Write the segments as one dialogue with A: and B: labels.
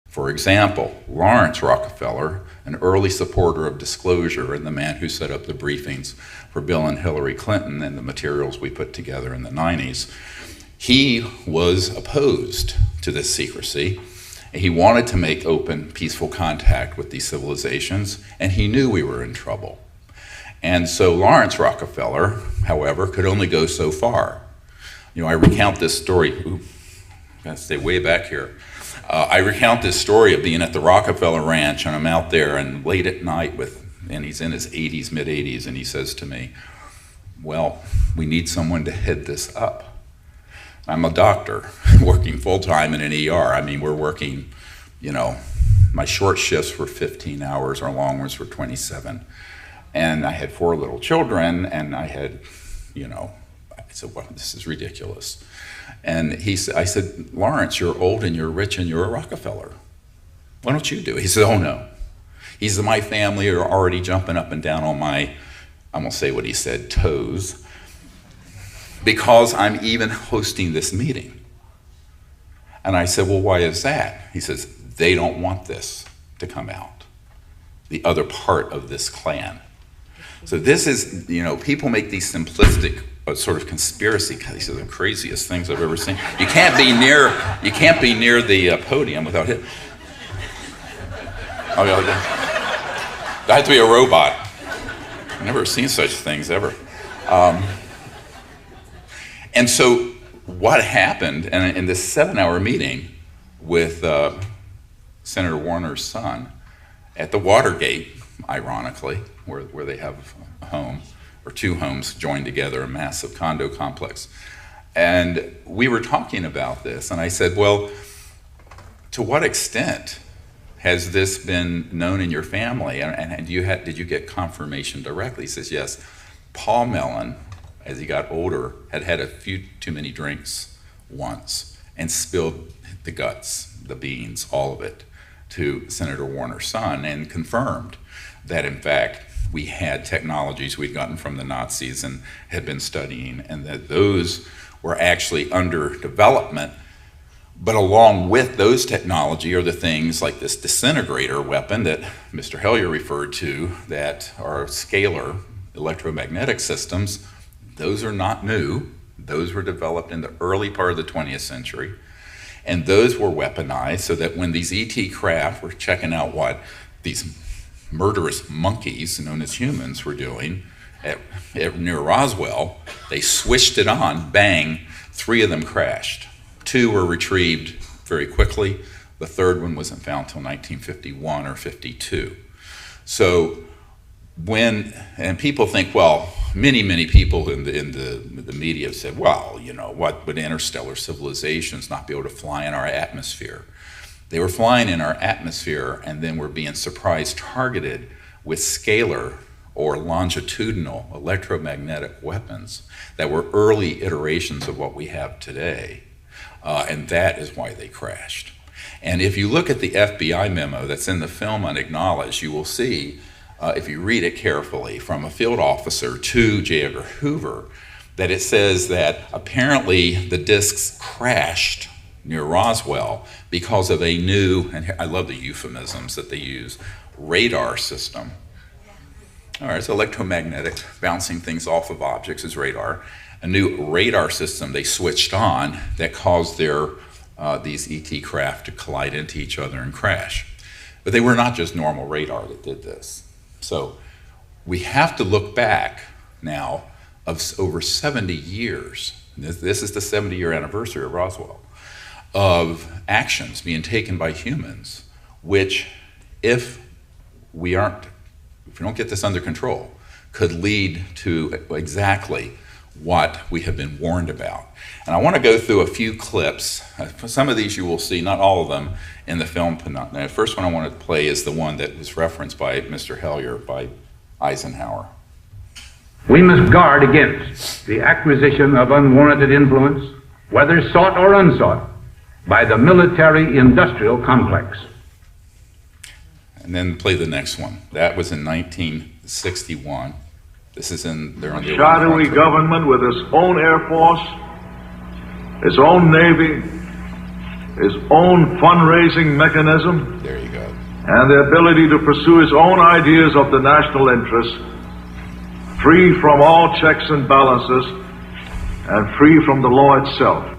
A: For example, Lawrence Rockefeller, an early supporter of disclosure and the man who set up the briefings for Bill and Hillary Clinton and the materials we put together in the 90s, he was opposed to this secrecy. He wanted to make open, peaceful contact with these civilizations, and he knew we were in trouble. And so Lawrence Rockefeller, however, could only go so far. You know, I recount this story, gotta stay way back here. I recount this story of being at the Rockefeller Ranch, and I'm out there and late at night and he's in his 80s, mid-80s, and he says to me, well, we need someone to head this up. I'm a doctor working full-time in an ER. I mean, we're working, you know, my short shifts were 15 hours, our long ones were 27. And I had 4 little children, and I had, you know, I said, well, this is ridiculous. And I said, Lawrence, you're old and you're rich and you're a Rockefeller. Why don't you do it? He said, oh no. He said, my family are already jumping up and down on my, I'm gonna say what he said, toes, because I'm even hosting this meeting. And I said, well, why is that? He says, they don't want this to come out, the other part of this clan. So this is, you know, people make these simplistic sort of conspiracy, these are the craziest things I've ever seen. You can't be near the podium without hitting. Oh, yeah, I have to be a robot. I've never seen such things ever. And so what happened in this 7-hour meeting with Senator Warner's son at the Watergate, ironically, where they have a home, or 2 homes joined together, a massive condo complex. And we were talking about this, and I said, well, to what extent has this been known in your family? And did you get confirmation directly? He says, yes. Paul Mellon, as he got older, had had a few too many drinks once and spilled the guts, the beans, all of it, to Senator Warner's son, and confirmed that, in fact, we had technologies we'd gotten from the Nazis and had been studying, and that those were actually under development. But along with those technology are the things like this disintegrator weapon that Mr. Hellier referred to, that are scalar electromagnetic systems. Those are not new. Those were developed in the early part of the 20th century. And those were weaponized so that when these ET craft were checking out what these murderous monkeys, known as humans, were doing near Roswell, they switched it on, bang, 3 of them crashed. 2 were retrieved very quickly. The 3rd one wasn't found until 1951 or 52. So and people think, well, many people in the media have said, well, you know, what would interstellar civilizations not be able to fly in our atmosphere? They were flying in our atmosphere and then were being surprise targeted with scalar or longitudinal electromagnetic weapons that were early iterations of what we have today. And that is why they crashed. And if you look at the FBI memo that's in the film Unacknowledged, you will see, if you read it carefully, from a field officer to J. Edgar Hoover, that it says that apparently the discs crashed near Roswell because of a new, and I love the euphemisms that they use, radar system. All right, it's electromagnetic, bouncing things off of objects is radar. A new radar system they switched on that caused these ET craft to collide into each other and crash. But they were not just normal radar that did this. So we have to look back now of over 70 years, this is the 70-year anniversary of Roswell, of actions being taken by humans, which if we don't get this under control, could lead to exactly what we have been warned about. And I want to go through a few clips. Some of these you will see, not all of them, in the film. The first one I want to play is the one that was referenced by Mr. Hellier, by Eisenhower.
B: We must guard against the acquisition of unwarranted influence, whether sought or unsought, by the military-industrial complex.
A: And then play the next one. That was in 1961. This is in there on the
C: shadowy government with its own Air Force, its own Navy, his own fundraising mechanism,
A: There you go.
C: and the ability to pursue his own ideas of the national interest, free from all checks and balances, and free from the law itself.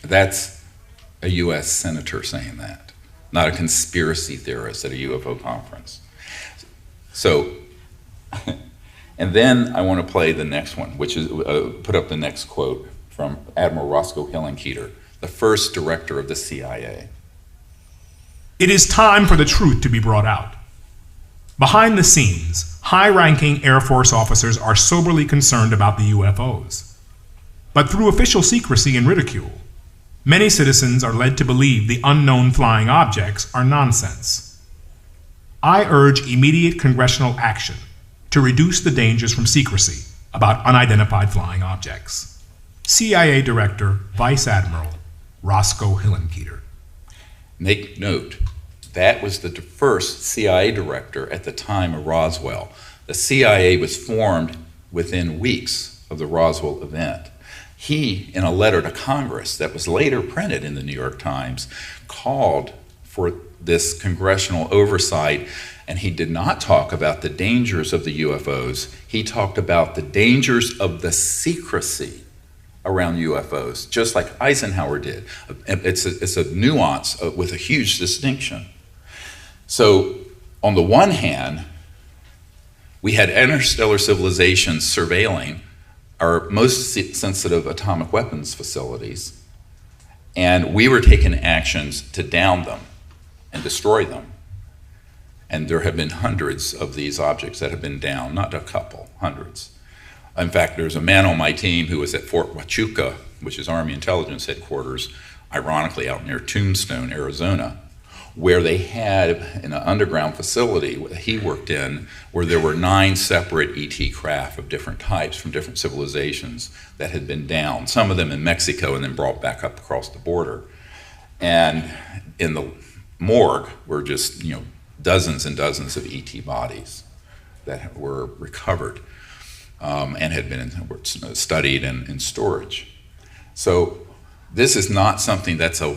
A: That's a U.S. senator saying that, not a conspiracy theorist at a UFO conference. So, and then I want to play the next one, which is, put up the next quote from Admiral Roscoe Hillenkoetter, the first director of the CIA.
D: It is time for the truth to be brought out. Behind the scenes, high-ranking Air Force officers are soberly concerned about the UFOs. But through official secrecy and ridicule, many citizens are led to believe the unknown flying objects are nonsense. I urge immediate congressional action to reduce the dangers from secrecy about unidentified flying objects. CIA Director, Vice Admiral Roscoe Hillenkoetter.
A: Make note, that was the first CIA director at the time of Roswell. The CIA was formed within weeks of the Roswell event. He, in a letter to Congress that was later printed in the New York Times, called for this congressional oversight, and he did not talk about the dangers of the UFOs. He talked about the dangers of the secrecy around UFOs, just like Eisenhower did. It's a nuance with a huge distinction. So, on the one hand, we had interstellar civilizations surveilling our most sensitive atomic weapons facilities, and we were taking actions to down them and destroy them. And there have been hundreds of these objects that have been downed, not a couple, hundreds. In fact, there's a man on my team who was at Fort Huachuca, which is Army Intelligence Headquarters, ironically out near Tombstone, Arizona, where they had in an underground facility that he worked in, where there were 9 separate ET craft of different types from different civilizations that had been downed, some of them in Mexico and then brought back up across the border. And in the morgue were just, dozens and dozens of ET bodies that were recovered. And had been studied and in storage. So this is not something that's a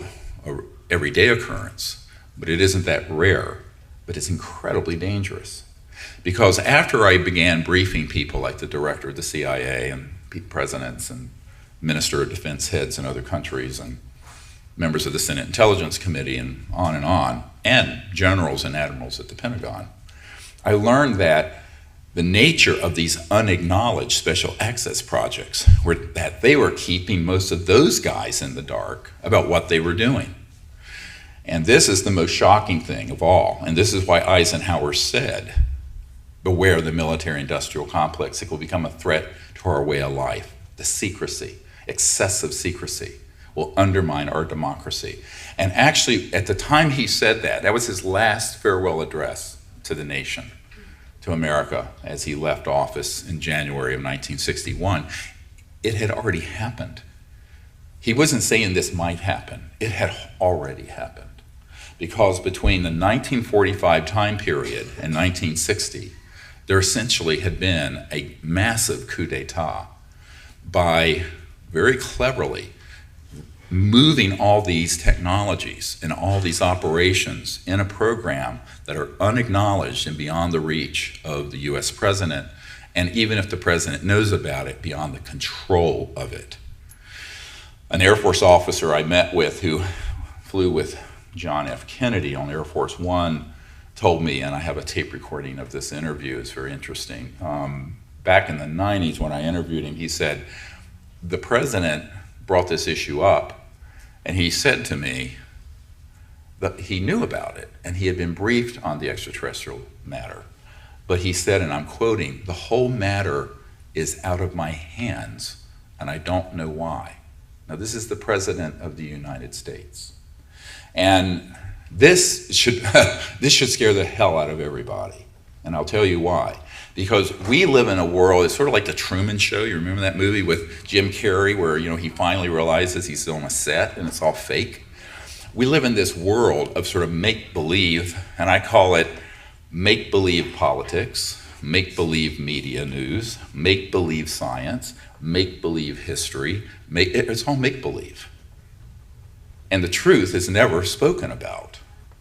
A: everyday occurrence, but it isn't that rare, but it's incredibly dangerous. Because after I began briefing people like the director of the CIA and presidents and Minister of Defense heads in other countries and members of the Senate Intelligence Committee and generals and admirals at the Pentagon, I learned that the nature of these unacknowledged special access projects were that they were keeping most of those guys in the dark about what they were doing. And this is the most shocking thing of all, and this is why Eisenhower said, beware the military-industrial complex. It will become a threat to our way of life. The secrecy, excessive secrecy, will undermine our democracy. And actually, at the time he said that, that was his last farewell address to the nation, to America, as he left office in January of 1961, it had already happened. He wasn't saying this might happen. It had already happened. Because between the 1945 time period and 1960, there essentially had been a massive coup d'etat by very cleverly moving all these technologies and all these operations in a program that are unacknowledged and beyond the reach of the US president, and even if the president knows about it, beyond the control of it. An Air Force officer I met with who flew with John F. Kennedy on Air Force One told me, and I have a tape recording of this interview, it's very interesting. Back in the 90s when I interviewed him, he said, the president brought this issue up, and he said to me that he knew about it, and he had been briefed on the extraterrestrial matter. But he said, and I'm quoting, the whole matter is out of my hands, and I don't know why. Now, this is the President of the United States. And this should scare the hell out of everybody. And I'll tell you why. Because we live in a world, it's sort of like the Truman Show. You remember that movie with Jim Carrey where he finally realizes he's still on a set and it's all fake? We live in this world of sort of make-believe, and I call it make-believe politics, make-believe media news, make-believe science, make-believe history. It's all make-believe. And the truth is never spoken about,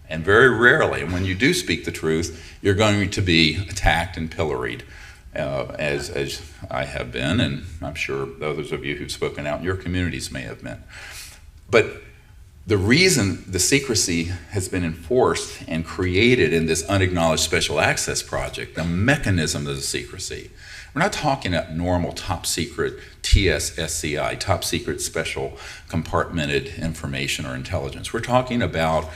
A: and very rarely. And when you do speak the truth, you're going to be attacked and pilloried, as I have been, and I'm sure others of you who've spoken out in your communities may have been. But the reason the secrecy has been enforced and created in this unacknowledged special access project, the mechanism of the secrecy, we're not talking about normal top secret TSSCI, top secret special compartmented information or intelligence. We're talking about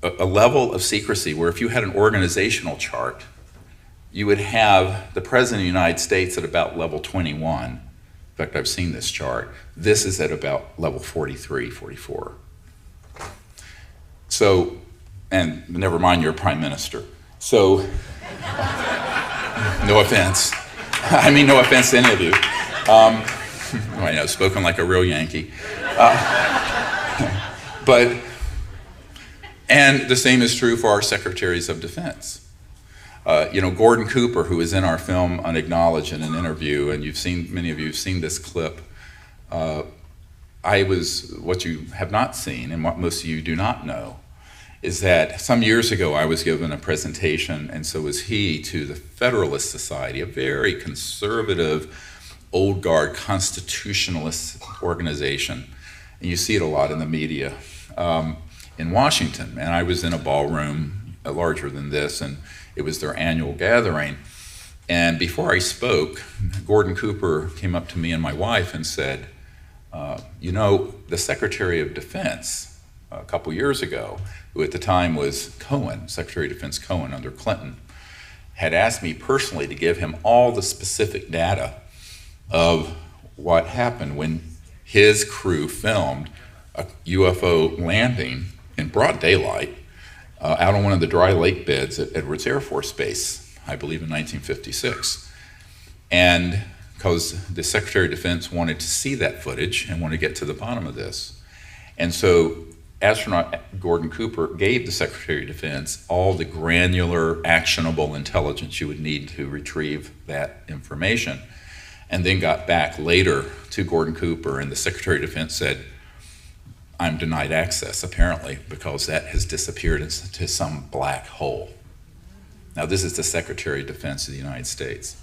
A: a level of secrecy where if you had an organizational chart, you would have the President of the United States at about level 21. In fact, I've seen this chart. This is at about level 43, 44. So, and never mind your prime minister. So, no offense. I mean, no offense to any of you. I know, spoken like a real Yankee. And the same is true for our secretaries of defense. Gordon Cooper, who is in our film Unacknowledged in an interview, and many of you have seen this clip. What you have not seen, and what most of you do not know, is that some years ago I was given a presentation, and so was he, to the Federalist Society, a very conservative, old guard constitutionalist organization. And you see it a lot in the media in Washington. And I was in a ballroom larger than this, and it was their annual gathering. And before I spoke, Gordon Cooper came up to me and my wife and said, the Secretary of Defense a couple years ago, who at the time was Cohen, Secretary of Defense Cohen under Clinton, had asked me personally to give him all the specific data of what happened when his crew filmed a UFO landing in broad daylight out on one of the dry lake beds at Edwards Air Force Base, I believe in 1956. And because the Secretary of Defense wanted to see that footage and wanted to get to the bottom of this. And so astronaut Gordon Cooper gave the Secretary of Defense all the granular, actionable intelligence you would need to retrieve that information, and then got back later to Gordon Cooper, and the Secretary of Defense said, I'm denied access, apparently, because that has disappeared into some black hole. Now, this is the Secretary of Defense of the United States.